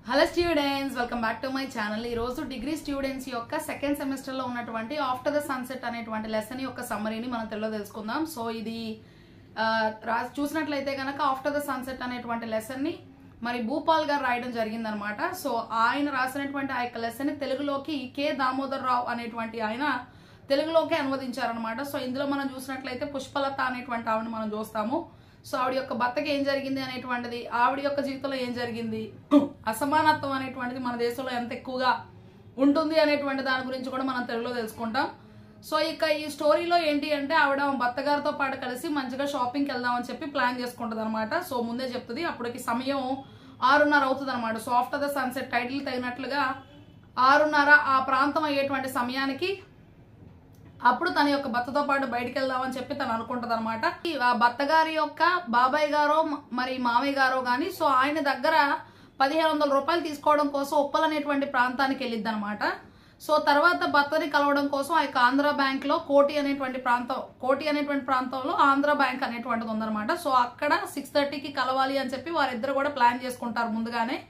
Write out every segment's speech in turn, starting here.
Hello students, welcome back to my channel. ఈ రోజు degree students యొక్క సెకండ్ సెమిస్టర్ లో ఉన్నటువంటి ఆఫ్టర్ ద సన్సెట్ అనేటువంటి లెసన్ యొక్క సమ్మరీని మనం తెలుసుకుందాం. సో ఇది చూసినట్లయితే కనుక ఆఫ్టర్ ద సన్సెట్ అనేటువంటి లెసన్ ని మరి భూపాల్ గారు రాయడం జరిగిందనమాట. సో ఆయన రాసినటువంటి ఆ యొక్క లెసన్ ని తెలుగులోకి కె దామోదర్ రావు అనేటువంటి ఆయన తెలుగులోకి అనువదించారనమాట. సో ఇందులో మనం చూసినట్లయితే పుష్పలత అనేటువంటి ఆవిడని మనం చూస్తాము. సో ఆవిడ యొక్క భర్తకి ఏం జరిగింది అనేటువంటిది, ఆవిడ యొక్క జీవితంలో ఏం జరిగింది, అసమానత్వం అనేటువంటిది మన దేశంలో ఎంత ఎక్కువగా ఉంటుంది అనేటువంటి దాని గురించి కూడా మనం తెలుగులో తెలుసుకుంటాం. సో ఇక ఈ స్టోరీలో ఏంటి అంటే ఆవిడ భర్త గారితో పాటు కలిసి మంచిగా షాపింగ్కి వెళ్దామని చెప్పి ప్లాన్ చేసుకుంటుంది అనమాట. సో ముందే చెప్తుంది, అప్పటికి సమయం 6:30 అవుతుంది అనమాట. So after the sunset title తగినట్లుగా 6:30 ఆ ప్రాంతం అయ్యేటువంటి సమయానికి అప్పుడు తన యొక్క భర్తతో పాటు బయటికి వెళ్దామని చెప్పి తను అనుకుంటది అనమాట. ఆ భర్త గారి యొక్క బాబాయ్ గారో మరి మామయ్య గారో గాని సో ఆయన దగ్గర 1500 రూపాయలు తీసుకోవడం కోసం ఉప్పల్ అనేటువంటి ప్రాంతానికి వెళ్ళిద్ది అనమాట. సో తర్వాత భర్తని కలవడం కోసం ఆ యొక్క ఆంధ్ర బ్యాంక్ లో కోటి అనేటువంటి ప్రాంతంలో ఆంధ్ర బ్యాంక్ అనేటువంటిది ఉందనమాట. సో అక్కడ 6:30కి కలవాలి అని చెప్పి వారిద్దరు కూడా ప్లాన్ చేసుకుంటారు ముందుగానే.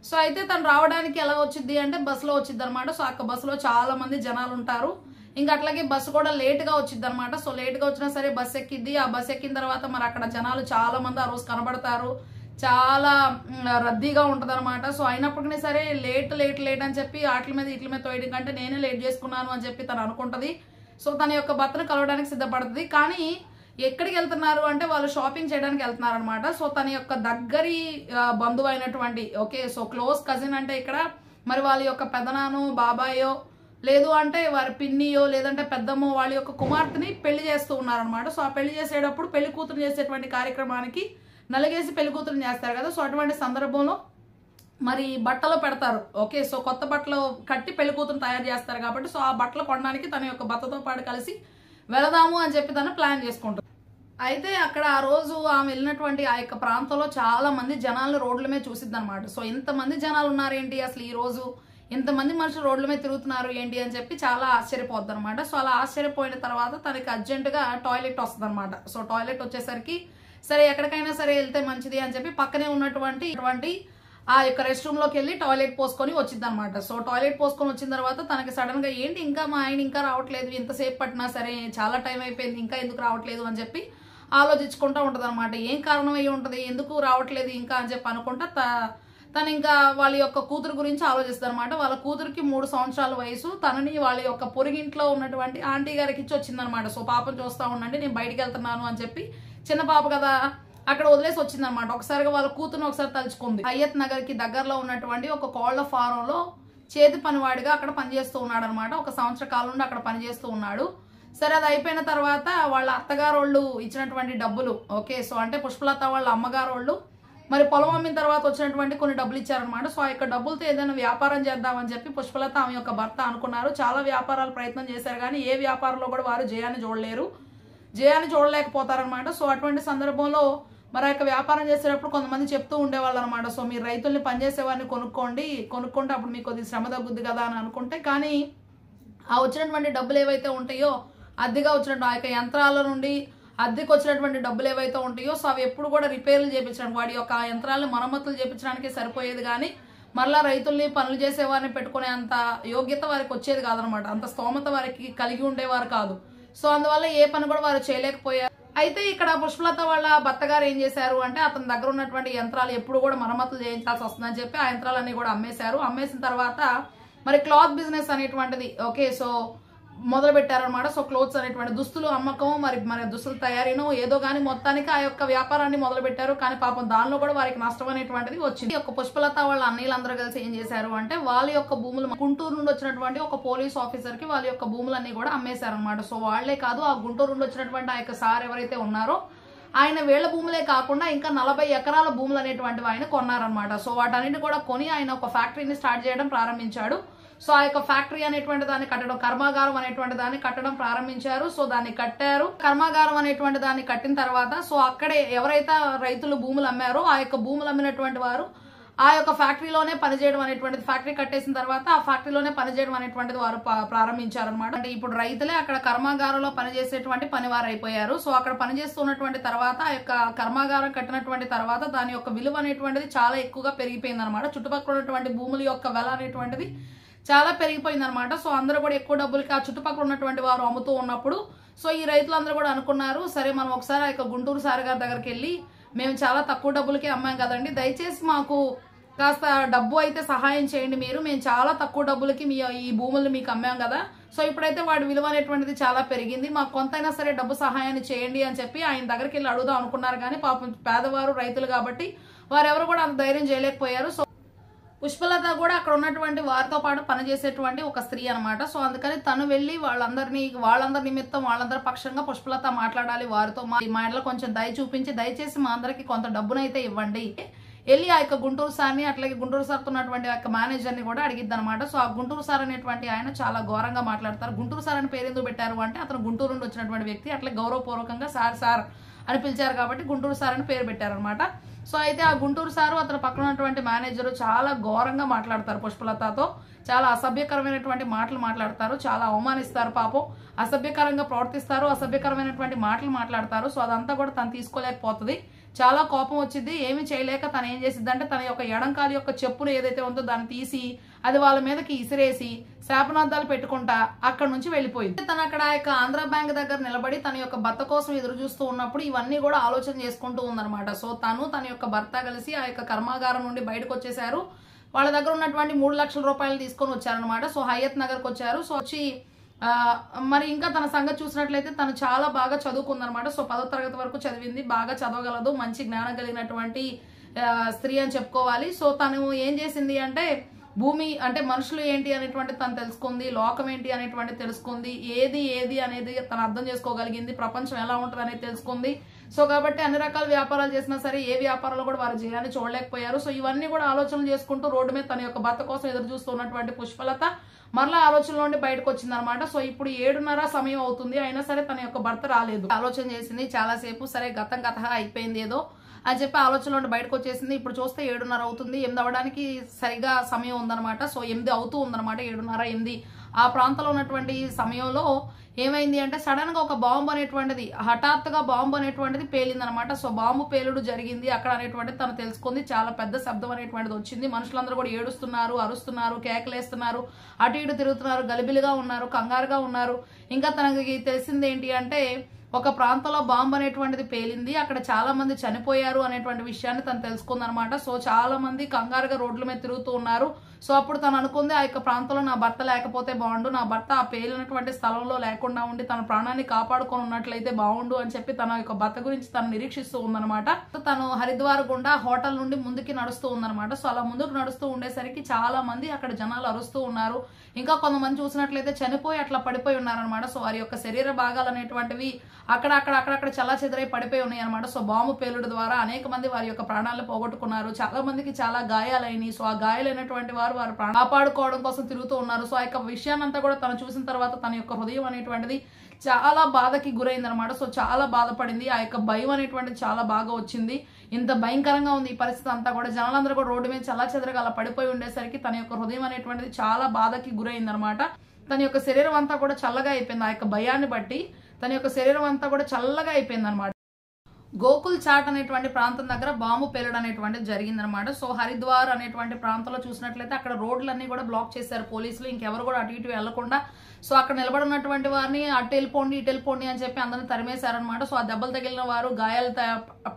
సో అయితే తను రావడానికి ఎలా వచ్చింది అంటే బస్సులో వచ్చింది అనమాట. సో ఆ బస్సులో చాలా మంది జనాలు ఉంటారు. ఇంకా అట్లాగే బస్సు కూడా లేట్ గా వచ్చింది అనమాట. సో లేట్ గా వచ్చినా సరే బస్సు ఎక్కిద్ది. ఆ బస్సు ఎక్కిన తర్వాత మరి అక్కడ జనాలు చాలా మంది ఆ రోజు కనబడతారు, చాలా రద్దీగా ఉంటది అనమాట. సో అయినప్పటికీ సరే లేట్ అని చెప్పి వాటి మీద తోయడం కంటే నేనే లేట్ చేసుకున్నాను అని చెప్పి తను అనుకుంటది. సో తన యొక్క భర్తను కలవడానికి సిద్ధపడుతుంది. కానీ ఎక్కడికి వెళ్తున్నారు అంటే వాళ్ళు షాపింగ్ చేయడానికి వెళ్తున్నారు అనమాట. సో తన యొక్క దగ్గరి బంధువు అయినటువంటి సో క్లోజ్ కజిన్ అంటే ఇక్కడ మరి వాళ్ళ యొక్క పెదనానో బాబాయో లేదు అంటే వారి పిన్నియో లేదంటే పెద్దమ్మో వాళ్ళ యొక్క కుమార్తెని పెళ్లి చేస్తూ ఉన్నారనమాట. సో ఆ పెళ్లి చేసేటప్పుడు పెళ్లి కూతురు చేసేటువంటి కార్యక్రమానికి నలుగేసి పెళ్లి కూతురుని చేస్తారు కదా. సో అటువంటి సందర్భంలో మరి బట్టలు పెడతారు. సో కొత్త బట్టలు కట్టి పెళ్లి కూతురుని తయారు చేస్తారు కాబట్టి సో ఆ బట్టలు కొనడానికి తన యొక్క భర్తతో పాటు కలిసి వెళదాము అని చెప్పి తను ప్లాన్ చేసుకుంటారు. అయితే అక్కడ ఆ రోజు ఆమె వెళ్ళినటువంటి ఆ యొక్క ప్రాంతంలో చాలా మంది జనాలను రోడ్ల మీద చూసిద్ది అనమాట. సో ఇంతమంది జనాలు ఉన్నారేంటి, అసలు ఈ రోజు ఇంతమంది మనుషులు రోడ్ల మీద తిరుగుతున్నారు ఏంటి అని చెప్పి చాలా ఆశ్చర్యపోద్ది అనమాట. సో అలా ఆశ్చర్యపోయిన తర్వాత తనకి అర్జెంటుగా టాయిలెట్ వస్తుంది అనమాట. సో టాయిలెట్ వచ్చేసరికి సరే ఎక్కడికైనా సరే వెళ్తే మంచిది అని చెప్పి పక్కనే ఉన్నటువంటి ఆ యొక్క రెస్ట్ రూమ్ లోకి వెళ్ళి టాయిలెట్ పోసుకొని వచ్చింది అనమాట. సో టాయిలెట్ పోసుకొని వచ్చిన తర్వాత తనకి సడన్ గా ఏంటి ఇంకా మా ఆయన ఇంకా రావట్లేదు, ఇంతసేపు పట్టినా సరే చాలా టైం అయిపోయింది ఇంకా ఎందుకు రావట్లేదు అని చెప్పి ఆలోచించుకుంటూ ఉంటది అనమాట. ఏం కారణం అయ్యి ఉంటది, ఎందుకు రావట్లేదు ఇంకా అని చెప్పి అనుకుంటా తను ఇంకా వాళ్ళ యొక్క కూతురు గురించి ఆలోచిస్తారు అనమాట. వాళ్ళ కూతురికి 3 సంవత్సరాల వయసు. తనని వాళ్ళ యొక్క పొరుగింట్లో ఉన్నటువంటి ఆంటీ గారికి ఇచ్చి వచ్చిందనమాట. సో పాపను చూస్తా ఉండండి, నేను బయటికి వెళ్తున్నాను అని చెప్పి, చిన్న పాప కదా అక్కడ వదిలేసి వచ్చిందనమాట. ఒకసారిగా వాళ్ళ కూతురుని ఒకసారి తలుచుకుంది. హయత్ నగర్ కి దగ్గరలో ఉన్నటువంటి ఒక కోళ్ల ఫారం లో చేతి పనివాడిగా అక్కడ పనిచేస్తూ ఉన్నాడు అనమాట. 1 సంవత్సర కాలం నుండి అక్కడ పనిచేస్తూ ఉన్నాడు. సరే అది అయిపోయిన తర్వాత వాళ్ళ అత్తగారోళ్ళు ఇచ్చినటువంటి డబ్బులు సో అంటే పుష్పలత వాళ్ళ అమ్మగారోళ్ళు మరి పొలం అమ్మిన తర్వాత వచ్చినటువంటి కొన్ని డబ్బులు ఇచ్చారనమాట. సో ఆ యొక్క డబ్బులతో ఏదైనా వ్యాపారం చేద్దామని చెప్పి పుష్పలత ఆమె యొక్క భర్త అనుకున్నారు. చాలా వ్యాపారాలు ప్రయత్నం చేశారు కానీ ఏ వ్యాపారంలో కూడా వారు జయాన్ని చూడలేకపోతారనమాట. సో అటువంటి సందర్భంలో మరి ఆ యొక్క వ్యాపారం చేసేటప్పుడు కొంతమంది చెప్తూ ఉండేవాళ్ళు అనమాట. సో మీరు రైతుల్ని పనిచేసేవారిని కొనుక్కుంటే అప్పుడు మీకు కొద్దిగా శ్రమ తగ్గుద్ది కదా అని అనుకుంటే, కానీ ఆ వచ్చినటువంటి డబ్బులు ఏవైతే ఉంటాయో అద్దెగా వచ్చినట్టు ఆ యొక్క యంత్రాల నుండి అద్దెకి వచ్చినటువంటి డబ్బులు ఏవైతే ఉంటాయో సో అవి ఎప్పుడు కూడా రిపేర్లు చేయించడానికి వాడి యొక్క యంత్రాలను మరమ్మతులు చేయించడానికి సరిపోయేది కానీ మళ్ళా రైతుల్ని పనులు చేసేవారిని పెట్టుకునే అంత యోగ్యత వారికి వచ్చేది కాదనమాట. అంత స్తోమత వారికి కలిగి ఉండేవారు కాదు. సో అందువల్ల ఏ పని కూడా వారు చేయలేకపోయారు. అయితే ఇక్కడ పుష్పలత వాళ్ళ భర్త గారు ఏం చేశారు అంటే అతని దగ్గర ఉన్నటువంటి యంత్రాలు ఎప్పుడు కూడా మరమ్మతులు చేయించాల్సి వస్తుందని చెప్పి ఆ యంత్రాలన్నీ కూడా అమ్మేశారు. అమ్మేసిన తర్వాత మరి క్లాత్ బిజినెస్ అనేటువంటిది సో మొదలు పెట్టారనమాట. సో క్లోత్స్ అనేటువంటి దుస్తులు అమ్మకం మరి దుస్తులు తయారీను ఏదో కానీ మొత్తానికి ఆ యొక్క వ్యాపారాన్ని మొదలు పెట్టారు. కానీ పాపం దానిలో కూడా వారికి నష్టం అనేటువంటిది వచ్చింది. ఒక పుష్పలత వాళ్ళ అన్నయ్యలందరూ కలిసి ఏం చేశారు అంటే వాళ్ళ యొక్క భూములు గుంటూరు నుండి వచ్చినటువంటి ఒక పోలీస్ ఆఫీసర్ కి వాళ్ళ యొక్క భూములన్నీ కూడా అమ్మేశారనమాట. సో వాళ్లే కాదు, ఆ గుంటూరు నుండి వచ్చినటువంటి ఆ యొక్క సార్ ఎవరైతే ఉన్నారో ఆయన వీళ్ల భూములే కాకుండా ఇంకా 40 ఎకరాల భూములు అనేటువంటివి ఆయన కొన్నారనమాట. సో వాటన్నిటి కూడా కొని ఆయన ఒక ఫ్యాక్టరీని స్టార్ట్ చేయడం ప్రారంభించాడు. సో ఆ యొక్క ఫ్యాక్టరీ అనేటువంటి దాన్ని కట్టడం, కర్మాగారం అనేటువంటి దాన్ని కట్టడం ప్రారంభించారు. సో దాన్ని కట్టారు. కర్మాగారం అనేటువంటి దాన్ని కట్టిన తర్వాత సో అక్కడే ఎవరైతే రైతులు భూములు అమ్మారో ఆ యొక్క భూములు అమ్మినటువంటి వారు ఆ యొక్క ఫ్యాక్టరీలోనే పనిచేయడం అనేటువంటిది, ఫ్యాక్టరీ కట్టేసిన తర్వాత ఆ ఫ్యాక్టరీలోనే పనిచేయడం అనేటువంటిది వారు ప్రారంభించారనమాట. అంటే ఇప్పుడు రైతులే అక్కడ కర్మాగారంలో పనిచేసేటువంటి పనివారు అయిపోయారు. సో అక్కడ పనిచేస్తున్నటువంటి తర్వాత ఆ యొక్క కర్మాగారం కట్టినటువంటి తర్వాత దాని యొక్క విలువ అనేటువంటిది చాలా ఎక్కువగా పెరిగిపోయింది అనమాట. చుట్టుపక్కల ఉన్నటువంటి భూముల యొక్క వెల అనేటువంటిది చాలా పెరిగిపోయింది అనమాట. సో అందరూ కూడా ఎక్కువ డబ్బులకి ఆ చుట్టుపక్కల ఉన్నటువంటి వారు అమ్ముతూ ఉన్నప్పుడు సో ఈ రైతులందరూ కూడా అనుకున్నారు, సరే మనం ఒకసారి ఆ యొక్క గుంటూరు సార్ గారి దగ్గరికి వెళ్ళి మేము చాలా తక్కువ డబ్బులకి అమ్మాం కదండి, దయచేసి మాకు కాస్త డబ్బు అయితే సహాయం చేయండి మీరు, మేము చాలా తక్కువ డబ్బులకి ఈ భూముల్ని మీకు అమ్మాం కదా, సో ఇప్పుడైతే వాడి విలువ అనేటువంటిది చాలా పెరిగింది, మాకు కొంతైనా సరే డబ్బు సహాయాన్ని చేయండి అని చెప్పి ఆయన దగ్గరికి వెళ్ళి అడుగుదాం అనుకున్నారు. కానీ పాపం పేదవారు రైతులు కాబట్టి వారెవరు కూడా అంత ధైర్యం చేయలేకపోయారు. సో పుష్పలత కూడా అక్కడ ఉన్నటువంటి వారితో పాటు పనిచేసేటువంటి ఒక స్త్రీ అనమాట. సో అందుకని తను వెళ్ళి వాళ్ళందరి నిమిత్తం వాళ్ళందరి పక్షంగా పుష్పలత మాట్లాడాలి వారితో, మా ఇంట్లో కొంచెం దయ చూపించి దయచేసి మా అందరికి కొంత డబ్బునైతే ఇవ్వండి, వెళ్ళి ఆ యొక్క గుంటూరు సార్ని అట్లాగే గుంటూరు సార్తో ఉన్నటువంటి ఆ యొక్క మేనేజర్ని కూడా అడిగిద్ది అనమాట. సో ఆ గుంటూరు సార్ అనేటువంటి ఆయన చాలా ఘోరంగా మాట్లాడతారు. గుంటూరు సార్ అని పేరు ఎందుకు పెట్టారు అంటే అతను గుంటూరు నుండి వచ్చినటువంటి వ్యక్తి, అట్లా గౌరవపూర్వకంగా సార్ అని పిలిచారు కాబట్టి గుంటూరు సార్ అని పేరు పెట్టారనమాట. సో అయితే ఆ గుంటూరు సారు అతను పక్కన ఉన్నటువంటి మేనేజరు చాలా ఘోరంగా మాట్లాడతారు పుష్పలతతో, చాలా అసభ్యకరమైనటువంటి మాటలు మాట్లాడతారు, చాలా అవమానిస్తారు, పాపం అసభ్యకరంగా ప్రవర్తిస్తారు, అసభ్యకరమైనటువంటి మాటలు మాట్లాడతారు. సో అదంతా కూడా తను తీసుకోలేకపోతుంది, చాలా కోపం వచ్చింది. ఏమి చేయలేక తను ఏం చేసిద్ది అంటే తన యొక్క ఎడంకాలి యొక్క చెప్పును ఏదైతే ఉందో దాన్ని తీసి అది వాళ్ళ మీదకి ఇసిరేసి శాపనార్థాలు పెట్టుకుంటా అక్కడ నుంచి వెళ్ళిపోయింది. తను అక్కడ ఆ యొక్క ఆంధ్ర బ్యాంక్ దగ్గర నిలబడి తన యొక్క భర్త కోసం ఎదురు చూస్తూ ఉన్నప్పుడు ఇవన్నీ కూడా ఆలోచన చేసుకుంటూ ఉందన్నమాట. సో తన యొక్క భర్త కలిసి ఆ యొక్క కర్మాగారం నుండి బయటకు వచ్చేసారు. వాళ్ళ దగ్గర ఉన్నటువంటి 3 లక్షల రూపాయలు తీసుకొని వచ్చారనమాట. సో హయత్ నగర్కి వచ్చారు. సో వచ్చి మరి ఇంకా తన సంగతి చూసినట్లయితే తను చాలా బాగా చదువుకుందనమాట. సో 10వ తరగతి వరకు చదివింది, బాగా చదవగలదు, మంచి జ్ఞానం కలిగినటువంటి స్త్రీ అని చెప్పుకోవాలి. సో తను ఏం చేసింది అంటే భూమి అంటే మనుషులు ఏంటి అనేటువంటి తను తెలుసుకుంది, లోకం ఏంటి అనేటువంటి తెలుసుకుంది, ఏది అనేది తను అర్థం చేసుకోగలిగింది, ప్రపంచం ఎలా ఉంటుంది అనేది తెలుసుకుంది. సో కాబట్టి అన్ని రకాల వ్యాపారాలు చేసినా సరే ఏ వ్యాపారాలు కూడా వారు జయాన్ని చూడలేకపోయారు. సో ఇవన్నీ కూడా ఆలోచనలు చేసుకుంటూ రోడ్డు మీద తన యొక్క భర్త కోసం ఎదురు చూస్తున్నటువంటి పుష్పలత మరలా ఆలోచనలో నుండి బయటకు వచ్చింది అనమాట. సో ఇప్పుడు 7:30 సమయం అవుతుంది, అయినా సరే తన యొక్క భర్త రాలేదు. ఆలోచన చేసింది చాలాసేపు, సరే గతం అయిపోయింది ఏదో అని చెప్పి ఆలోచనలో బయటకు వచ్చేసింది. ఇప్పుడు చూస్తే 7:30 అవుతుంది, 8 అవ్వడానికి సరిగా సమయం ఉందనమాట. సో 8 అవుతూ ఉందనమాట, 7:30 8 ఆ ప్రాంతంలో ఉన్నటువంటి సమయంలో ఏమైంది అంటే సడన్ గా ఒక బాంబు అనేటువంటిది హఠాత్తుగా బాంబు అనేటువంటిది పేలిందనమాట. సో బాంబు పేలుడు జరిగింది అక్కడ అనేటువంటిది తను తెలుసుకుంది. చాలా పెద్ద శబ్దం అనేటువంటిది వచ్చింది, మనుషులందరూ కూడా ఏడుస్తున్నారు, అరుస్తున్నారు, కేకలేస్తున్నారు, అటు ఇటు తిరుగుతున్నారు, గలిబిలిగా ఉన్నారు, కంగారుగా ఉన్నారు. ఇంకా తనకి తెలిసింది ఏంటి అంటే ఒక ప్రాంతంలో బాంబు అనేటువంటిది పేలింది, అక్కడ చాలా మంది చనిపోయారు అనేటువంటి విషయాన్ని తను తెలుసుకుందనమాట. సో చాలా మంది కంగారుగా రోడ్ల మీద తిరుగుతూ ఉన్నారు. సో అప్పుడు తను అనుకుంది ఆ యొక్క ప్రాంతంలో నా భర్త లేకపోతే బాగుండు, నా భర్త ఆ పేలినటువంటి స్థలంలో లేకుండా ఉండి తన ప్రాణాన్ని కాపాడుకొని ఉన్నట్లయితే బాగుండు అని చెప్పి తన యొక్క భర్త గురించి తను నిరీక్షిస్తూ ఉందనమాట. తను హరిద్వార్ గుండా హోటల్ నుండి ముందుకి నడుస్తూ ఉందనమాట. సో అలా ముందుకు నడుస్తూ ఉండేసరికి చాలా మంది అక్కడ జనాలు అరుస్తూ ఉన్నారు, ఇంకా కొంతమంది చూసినట్లయితే చనిపోయి అట్లా పడిపోయి ఉన్నారనమాట. సో వారి యొక్క శరీర భాగాలు అనేటువంటివి అక్కడక్కడ చల్లా చెదరై పడిపోయి ఉన్నాయి అనమాట. సో బాంబు పేలుడు ద్వారా అనేక మంది వారి యొక్క ప్రాణాలను పోగొట్టుకున్నారు, చాలా మందికి చాలా గాయాలైనవి. సో ఆ గాయాలైనటువంటి వారు కాపాడుకోవడం కోసం తిరుగుతూ ఉన్నారు. సో ఆ యొక్క విషయాన్నంతా కూడా తను చూసిన తర్వాత తన యొక్క హృదయం అనేటువంటిది చాలా బాధకి గురైందనమాట. సో చాలా బాధపడింది, ఆ యొక్క భయం అనేటువంటిది చాలా బాగా వచ్చింది. ఇంత భయంకరంగా ఉంది ఈ పరిస్థితి అంతా కూడా, జనాలందరూ కూడా రోడ్డు మీద చల్లా చెదరగా అలా పడిపోయి ఉండేసరికి తన యొక్క హృదయం అనేటువంటిది చాలా బాధకి గురైందనమాట. తన యొక్క శరీరం అంతా కూడా చల్లగా అయిపోయింది, ఆ యొక్క భయాన్ని బట్టి తన యొక్క శరీరం అంతా కూడా చల్లగా అయిపోయింది అనమాట. గోకుల్ చాట్ అనేటువంటి ప్రాంతం దగ్గర బాంబు పేలడం అనేటువంటిది జరిగిందనమాట. సో హరిద్వార్ అనేటువంటి ప్రాంతంలో చూసినట్లయితే అక్కడ రోడ్లన్నీ కూడా బ్లాక్ చేశారు పోలీసులు, ఇంకెవరు కూడా అటు ఇటు వెళ్లకుండా. సో అక్కడ నిలబడినటువంటి వారిని అటు వెళ్ళిపోండి అని చెప్పి అందరిని తరిమేశారనమాట. సో ఆ దెబ్బలు తగిలిన వారు, గాయాలు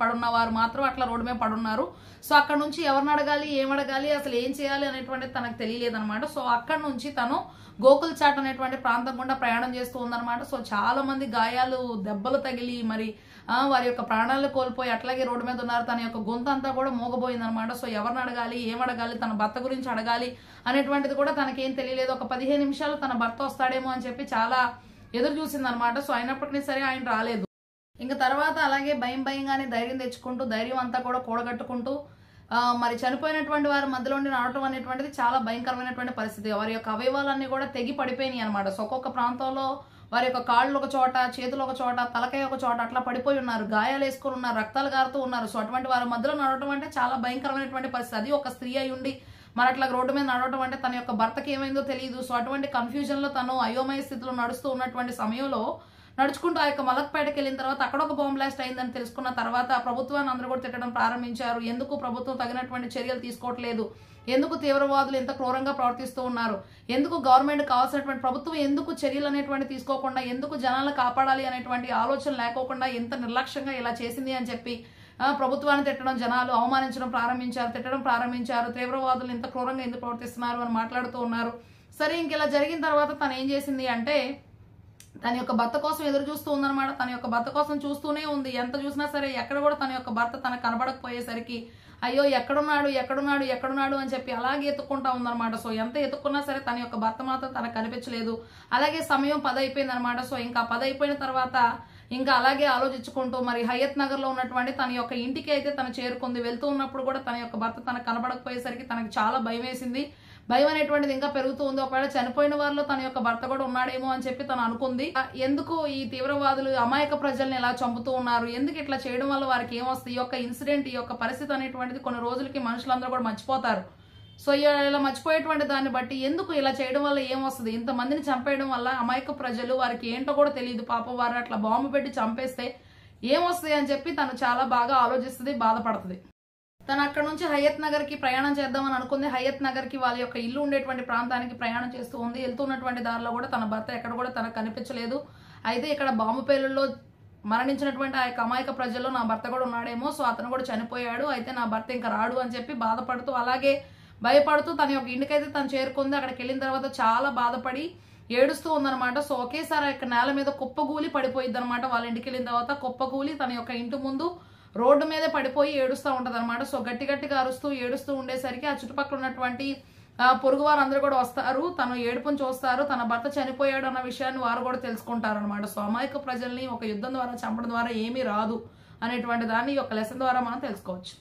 పడున్న వారు మాత్రం అట్లా రోడ్డు మీద పడున్నారు. సో అక్కడ నుంచి ఎవరిని అడగాలి, ఏమడగాలి, అసలు ఏం చేయాలి అనేటువంటిది తనకు తెలియలేదనమాట. సో అక్కడ నుంచి తను గోకుల్ చాట్ అనేటువంటి ప్రాంతం గుండా ప్రయాణం చేస్తూ ఉందన్నమాట. సో చాలా మంది గాయాలు, దెబ్బలు తగిలి మరి వారి యొక్క ప్రాణాలు కోల్పోయి అట్లాగే రోడ్డు మీద ఉన్నారు. తన యొక్క గొంతు అంతా కూడా మోగబోయింది అనమాట. సో ఎవరిని అడగాలి, ఏమడగాలి, తన భర్త గురించి అడగాలి అనేటువంటిది కూడా తనకేం తెలియలేదు. ఒక 15 నిమిషాలు తన భర్త వస్తాడేమో అని చెప్పి చాలా ఎదురు చూసింది అనమాట. సో అయినప్పటికీ సరే ఆయన రాలేదు. ఇంకా తర్వాత అలాగే భయంగానే ధైర్యం తెచ్చుకుంటూ ధైర్యం అంతా కూడా కూడగట్టుకుంటూ మరి చనిపోయినటువంటి వారి మధ్యలో రావటం అనేటువంటిది చాలా భయంకరమైనటువంటి పరిస్థితి. వారి యొక్క అవయవాలన్నీ కూడా తెగి పడిపోయినాయి అనమాట. సో ఒక్కొక్క ప్రాంతంలో వారి యొక్క కాళ్ళు ఒక చోట, చేతులు ఒక చోట, తలకాయ ఒక చోట అట్లా పడిపోయి ఉన్నారు, గాయాలు వేసుకుని ఉన్నారు, రక్తాలు గారుతూ ఉన్నారు. సో అటువంటి వారి మధ్యలో నడవడం అంటే చాలా భయంకరమైనటువంటి పరిస్థితి. అది ఒక స్త్రీ అయి ఉండి మరి అట్లా రోడ్డు మీద నడవడం అంటే తన యొక్క భర్తకి ఏమైందో తెలియదు. సో అటువంటి కన్ఫ్యూజన్ లో తను అయోమయ స్థితిలో నడుస్తూ ఉన్నటువంటి సమయంలో నడుచుకుంటూ ఆ యొక్క మలక్పేటకి వెళ్ళిన తర్వాత అక్కడ ఒక బాంబ్ బ్లాస్ట్ అయిందని తెలుసుకున్న తర్వాత ప్రభుత్వాన్ని అందరూ కూడా తిట్టడం ప్రారంభించారు. ఎందుకు ప్రభుత్వం తగినటువంటి చర్యలు తీసుకోవట్లేదు, ఎందుకు తీవ్రవాదులు ఎంత క్రూరంగా ప్రవర్తిస్తూ ఉన్నారు, ఎందుకు గవర్నమెంట్ కావాల్సినటువంటి ప్రభుత్వం ఎందుకు చర్యలు అనేటువంటి తీసుకోకుండా, ఎందుకు జనాలను కాపాడాలి అనేటువంటి ఆలోచన లేకోకుండా ఎంత నిర్లక్ష్యంగా ఇలా చేసింది అని చెప్పి ప్రభుత్వాన్ని తిట్టడం, జనాలు అవమానించడం ప్రారంభించారు, తిట్టడం ప్రారంభించారు. తీవ్రవాదులు ఇంత క్రూరంగా ఎందుకు ప్రవర్తిస్తున్నారు అని మాట్లాడుతూ ఉన్నారు. సరే ఇంక ఇలా జరిగిన తర్వాత తను ఏం చేసింది అంటే తన యొక్క భర్త కోసం ఎదురు చూస్తూ ఉందన్నమాట. తన యొక్క భర్త కోసం చూస్తూనే ఉంది. ఎంత చూసినా సరే ఎక్కడ కూడా తన యొక్క భర్త తనకు కనబడకపోయేసరికి అయ్యో ఎక్కడున్నాడు ఎక్కడున్నాడు ఎక్కడున్నాడు అని చెప్పి అలాగే ఎత్తుక్కుంటా ఉందన్నమాట. సో ఎంత ఎత్తుక్కున్నా సరే తన యొక్క భర్త మాత్రం తనకు కనిపించలేదు. అలాగే సమయం 10 అయిపోయింది అనమాట. సో ఇంకా 10 అయిపోయిన తర్వాత ఇంకా అలాగే ఆలోచించుకుంటూ మరి హయత్ నగర్ లో ఉన్నటువంటి తన యొక్క ఇంటికి అయితే తను చేరుకుంది. వెళ్తూ ఉన్నప్పుడు కూడా తన యొక్క భర్త తనకు కనబడకపోయేసరికి తనకు చాలా భయం వేసింది. భయం అనేటువంటిది ఇంకా పెరుగుతూ ఉంది. ఒకవేళ చనిపోయిన వారిలో తన యొక్క భర్త కూడా ఉన్నాడేమో అని చెప్పి తను అనుకుంది. ఎందుకు ఈ తీవ్రవాదులు అమాయక ప్రజల్ని ఎలా చంపుతూ ఉన్నారు, ఎందుకు ఇట్లా చేయడం వల్ల వారికి ఏమొస్తుంది, ఈ యొక్క ఇన్సిడెంట్, ఈ యొక్క పరిస్థితి అనేటువంటిది కొన్ని రోజులకి మనుషులందరూ కూడా మర్చిపోతారు. సో ఇలా మర్చిపోయేటువంటి దాన్ని బట్టి ఎందుకు ఇలా చేయడం వల్ల ఏమొస్తుంది, ఇంతమందిని చంపేయడం వల్ల అమాయక ప్రజలు వారికి ఏంటో కూడా తెలియదు, పాపం వారు అట్లా బాంబు పెట్టి చంపేస్తే ఏమొస్తుంది అని చెప్పి తను చాలా బాగా ఆలోచిస్తుంది, బాధపడుతుంది. తను అక్కడ నుంచి హయత్ నగర్ కి ప్రయాణం చేద్దామని అనుకుంది. హయత్ నగర్ కి వాళ్ళ యొక్క ఇల్లు ఉండేటువంటి ప్రాంతానికి ప్రయాణం చేస్తూ ఉంది. వెళ్తున్నటువంటి దారిలో కూడా తన భర్త ఎక్కడ కూడా తనకు కనిపించలేదు. అయితే ఇక్కడ బాంబు పేలుల్లో మరణించినటువంటి ఆ యొక్క అమాయక ప్రజల్లో నా భర్త కూడా ఉన్నాడేమో, సో అతను కూడా చనిపోయాడు, అయితే నా భర్త ఇంకా రాడు అని చెప్పి బాధపడుతూ అలాగే భయపడుతూ తన యొక్క ఇంటికైతే తను చేరుకుంది. అక్కడికి వెళ్ళిన తర్వాత చాలా బాధపడి ఏడుస్తూ ఉందన్నమాట. సో ఒకేసారి ఆ యొక్క నేల మీద కుప్పగూలి పడిపోయిద్ది అనమాట. వాళ్ళ ఇంటికి వెళ్ళిన తర్వాత కుప్పగూలి తన యొక్క ఇంటి ముందు రోడ్డు మీదే పడిపోయి ఏడుస్తూ ఉంటది అనమాట. సో గట్టి గట్టిగా అరుస్తూ ఏడుస్తూ ఉండేసరికి ఆ చుట్టుపక్కల ఉన్నటువంటి పొరుగు వారు అందరూ కూడా వస్తారు, తను ఏడుపుని చూస్తారు, తన భర్త చనిపోయాడు అన్న విషయాన్ని వారు కూడా తెలుసుకుంటారు అనమాట. సో అమాయక ప్రజల్ని ఒక యుద్ధం ద్వారా చంపడం ద్వారా ఏమీ రాదు అనేటువంటి దాన్ని ఒక లెసన్ ద్వారా మనం తెలుసుకోవచ్చు.